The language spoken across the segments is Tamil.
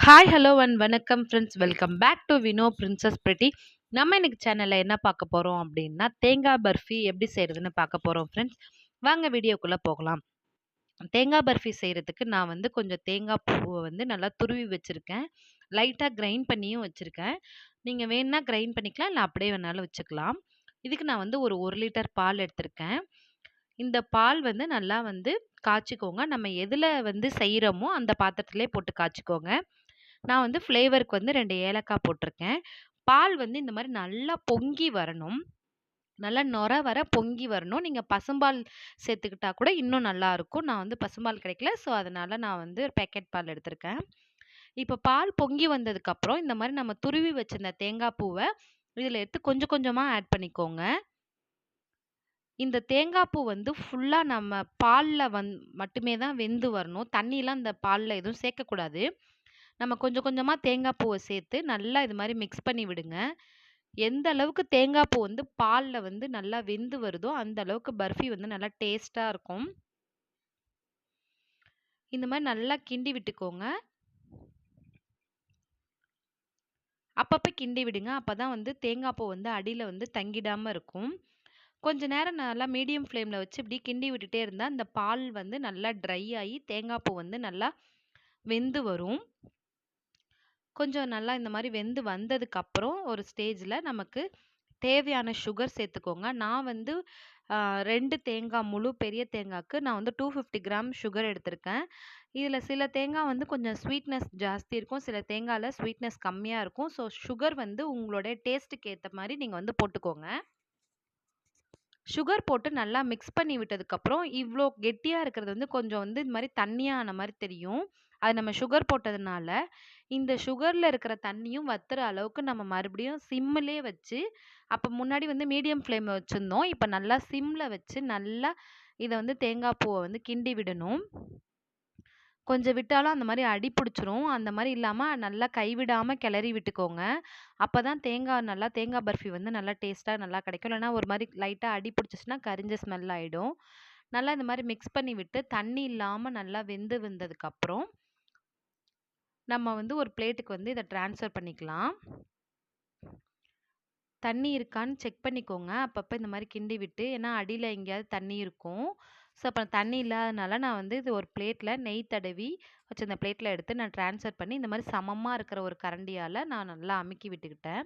ஹாய் ஹலோ அண்ட் வணக்கம் friends, welcome back to Vino princess pretty. நம்ம இன்னைக்கு சேனலில் என்ன பார்க்க போகிறோம் அப்படின்னா, தேங்காய் பர்ஃபி எப்படி செய்கிறதுன்னு பார்க்க போகிறோம் ஃப்ரெண்ட்ஸ். வாங்க வீடியோக்குள்ளே போகலாம். தேங்காய் பர்ஃபி செய்கிறதுக்கு நான் கொஞ்சம் தேங்காய் பூவை நல்லா துருவி வச்சுருக்கேன். லைட்டாக கிரைண்ட் பண்ணியும் வச்சுருக்கேன். நீங்கள் வேணுன்னா கிரைண்ட் பண்ணிக்கலாம், இல்லை அப்படியே வேணாலும் வச்சுக்கலாம். இதுக்கு நான் ஒரு 1 லிட்டர் பால் எடுத்திருக்கேன். இந்த பால் நல்லா காய்ச்சிக்கோங்க. நம்ம எதில் செய்கிறோமோ அந்த பாத்திரத்திலே போட்டு காய்ச்சிக்கோங்க. நான் ஃப்ளேவருக்கு 2 ஏலக்காய் போட்டிருக்கேன். பால் இந்த மாரி நல்லா பொங்கி வரணும். நல்லா நொர வர பொங்கி வரணும். நீங்க பசும்பால் சேர்த்துக்கிட்டா கூட இன்னும் நல்லாயிருக்கும். நான் பசும்பால் கிடைக்கல. ஸோ, அதனால நான் பேக்கெட் பால் எடுத்திருக்கேன். இப்போ பால் பொங்கி வந்ததுக்கப்புறம், இந்த மாரி நம்ம துருவி வச்சிருந்த தேங்காய் பூவ இதில எடுத்து கொஞ்சம் கொஞ்சமா ஆட் பண்ணிக்கோங்க. இந்த தேங்காய் பூ ஃபுல்லா நம்ம பால்ல மட்டுமே தான் வெந்து வரணும். தண்ணிலாம் இந்த பால்ல எதுவும் சேர்க்கக்கூடாது. நம்ம கொஞ்சம் கொஞ்சமா தேங்காய் பூவ சேர்த்து நல்லா இது மாரி மிக்ஸ் பண்ணி விடுங்க. எந்த அளவுக்கு தேங்காய் பூ பால்ல நல்லா வெந்து வருதோ, அந்த அளவுக்கு பர்ஃபி நல்லா டேஸ்ட்டா இருக்கும். இந்த மாரி நல்லா கிண்டி விட்டுக்கோங்க. அப்பப்ப கிண்டி விடுங்க. அப்பதான் தேங்காய் பூ அடியில தங்கிடாம இருக்கும். கொஞ்ச நேரம் நல்லா மீடியம் ஃப்ளேம்ல வச்சு இப்படி கிண்டி விட்டுட்டே இருந்தா, அந்த பால் நல்லா ட்ரை ஆயி தேங்காய் பூ நல்லா வெந்து வரும். கொஞ்சம் நல்லா இந்த மாரி வெந்து வந்ததுக்கப்புறம் ஒரு ஸ்டேஜில நமக்கு தேவையான சுகர் சேர்த்துக்கோங்க. நான் 2 தேங்காய் முழு பெரிய தேங்காய்க்கு நான் 250 கிராம் சுகர் எடுத்திருக்கேன். இதில சில தேங்காய் கொஞ்சம் ஸ்வீட்னஸ் ஜாஸ்தி இருக்கும். சில தேங்காய்ல ஸ்வீட்னஸ் கம்மியா இருக்கும். ஸோ சுகர் உங்களுடைய டேஸ்ட்டுக்கு ஏத்த மாரி நீங்க போட்டுக்கோங்க. சுகர் போட்டு நல்லா மிக்ஸ் பண்ணி விட்டதுக்கப்புறம், இவ்ளோ கெட்டியா இருக்கிறது கொஞ்சம் இது மாரி தண்ணியா ஆன மாரி தெரியும். அது நம்ம சுகர் போட்டதுனால, இந்த சுகர்ல இருக்கிற தண்ணியும் வத்துற அளவுக்கு நம்ம மறுபடியும் சிம்மிலே வச்சு, அப்ப முன்னாடி மீடியம் ஃப்ளேம்ல வச்சிருந்தோம். இப்ப நல்லா சிம்ல வச்சு நல்லா இத தேங்காய் பூவ கிண்டி விடணும். கொஞ்சம் விட்டாலும் அந்த மாரி அடி பிடிச்சிரும். அந்த மாரி இல்லாம நல்லா கைவிடாம கிளறி விட்டுக்கோங்க. அப்பதான் தேங்காய் பர்ஃபி நல்லா டேஸ்ட்டா நல்லா கிடைக்கும். இல்லன்னா ஒரு மாரி லைட்டா அடி பிடிச்சிச்சுன்னா கரிஞ்ச ஸ்மெல் ஆயிடும். நல்லா இந்த மாரி மிக்ஸ் பண்ணி விட்டு தண்ணி இல்லாம நல்லா வெந்து வந்ததுக்கப்புறம், நம்ம ஒரு பிளேட்டுக்கு இத ட்ரான்ஸ்ஃபர் பண்ணிக்கலாம். தண்ணி இருக்கான்னு செக் பண்ணிக்கோங்க. அப்பப்ப இந்த மாரி கிண்டி விட்டு, ஏன்னா அடியில எங்கேயாவது தண்ணி இருக்கும். ஸோ, அப்ப தண்ணி இல்லாதனால நான் இது ஒரு பிளேட்ல நெய் தடவி வச்சிருந்த பிளேட்ல எடுத்து நான் ட்ரான்ஸ்ஃபர் பண்ணி, இந்த மாரி சமமா இருக்கிற ஒரு கரண்டியால நான் நல்லா அமுக்கி விட்டுக்கிட்டேன்.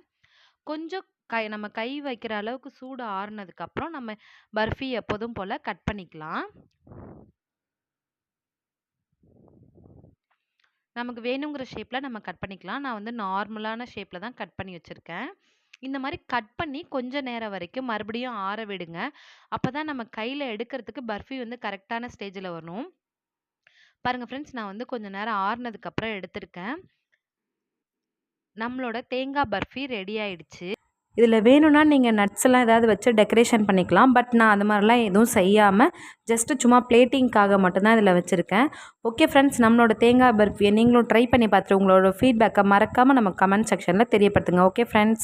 கொஞ்சம் நம்ம கை வைக்கிற அளவுக்கு சூடு ஆறுனதுக்கப்புறம், நம்ம பர்ஃபி எப்போதும் போல கட் பண்ணிக்கலாம். நமக்கு வேணுங்கிற ஷேப்ல நம்ம கட் பண்ணிக்கலாம். நான் நார்மலான ஷேப்ல தான் கட் பண்ணி வச்சிருக்கேன். இந்த மாரி கட் பண்ணி கொஞ்ச நேரம் வரைக்கும் மறுபடியும் ஆற விடுங்க. அப்பதான் நம்ம கையில எடுக்கிறதுக்கு பர்ஃபி கரெக்ட்டான ஸ்டேஜ்ல வரும். பாருங்க ஃப்ரெண்ட்ஸ், நான் கொஞ்ச நேரம் ஆறுனதுக்கு அப்புறம் எடுத்திருக்கேன். நம்மளோட தேங்காய் பர்ஃபி ரெடி ஆயிடுச்சு. இதில் வேணும்னா நீங்கள் நட்ஸ் எல்லாம் ஏதாவது வச்சு டெக்கரேஷன் பண்ணிக்கலாம். பட் நான் அது மாதிரிலாம் எதுவும் செய்யாமல் ஜஸ்ட்டு சும்மா பிளேட்டிங்காக மட்டும்தான் இதில் வச்சுருக்கேன். ஓகே ஃப்ரெண்ட்ஸ், நம்மளோட தேங்காய் பர்ஃபியை நீங்களும் ட்ரை பண்ணி பார்த்துட்டு உங்களோட ஃபீட்பேக்கை மறக்காமல் நம்ம கமெண்ட் செக்ஷனில் தெரியப்படுத்துங்க. Okay friends.